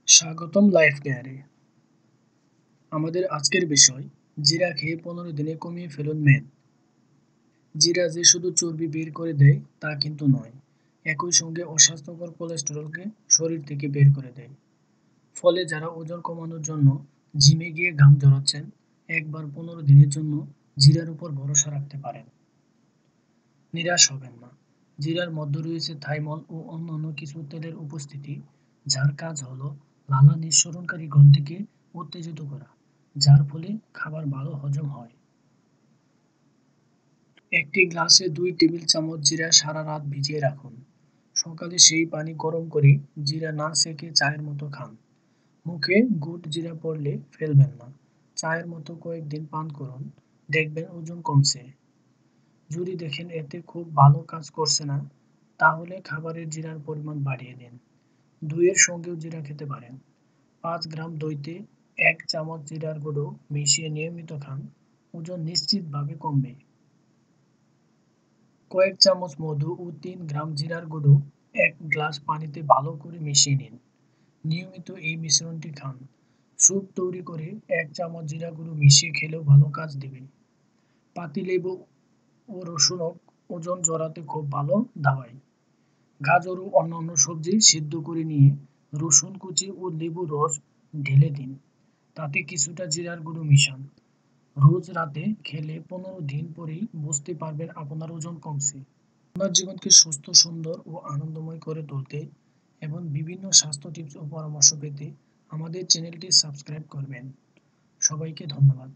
স্বাগতম লাইফ কেয়ারে। আমাদের আজকের বিষয়, জিরা খেয়ে 15 দিনে কমিয়ে ফেলুন মেদ। জিরা যে শুধু চর্বি বের করে দেয় তা কিন্তু নয়, একই সঙ্গে অস্বাস্থ্যকর কোলেস্টেরলকে শরীর থেকে বের করে দেয়। ফলে যারা ওজন কমানোর জন্য জিমে গিয়ে ঘাম ঝরাচ্ছেন, একবার 15 দিনের জন্য জিরার উপর ভরসা রাখতে পারেন। নিরাশ হবেন না। জিরার মধ্যে রয়েছে থাইমল ও অন্যান্য কিছু তেলের উপস্থিতি, যার কাজ হলো লালা নিঃসরণকারী গ্রন্থিকে উত্তেজিত করা, যার ফলে খাবার ভালো হজম হয়। একটি গ্লাসে 2 টেবিল চামচ জিরা সারা রাত ভিজিয়ে রাখুন। সকালে সেই পানি গরম করে জিরা না সেকে চায়ের মতো খান। মুখে গুড় জিরা পড়লে ফেলবেন না। চায়ের মতো কয়েকদিন পান করুন, দেখবেন ওজন কমছে। যদি দেখেন এতে খুব ভালো কাজ করছে না, তাহলে খাবারের জিরার পরিমাণ বাড়িয়ে দিন। দইয়ের সঙ্গেও জিরা খেতে পারেন। 5 গ্রাম দইতে 1 চামচ জিরার গুঁড়ো মিশিয়ে নিয়মিত খান, ওজন নিশ্চিতভাবে কমবে। কয়েক চামচ মধু ও 3 গ্রাম জিরার গুঁড়ো 1 গ্লাস পানিতে ভালো করে মিশিয়ে নিন। নিয়মিত এই মিশ্রণটি খান। স্যুপ তৈরি করে 1 চামচ জিরা গুঁড়ো মিশিয়ে খেলেও ভালো কাজ দেবে। পাতিলেবু ও রসুনও ওজন জড়াতে খুব ভালো দাওয়াই। গাজর ও অন্যান্য সবজি সিদ্ধ করে নিয়ে রসুন কুচি ও লেবুর রস ঢেলে দিন। তাতে কিছুটা জিরার গুঁড়ো মিশান। রোজ রাতে খেলে 15 দিন পরেই বুঝতে পারবেন আপনার ওজন কমছে। আপনার জীবনকে সুস্থ, সুন্দর ও আনন্দময় করে তুলতে এবং বিভিন্ন স্বাস্থ্য টিপস ও পরামর্শ পেতে আমাদের চ্যানেলটি সাবস্ক্রাইব করবেন। সবাইকে ধন্যবাদ।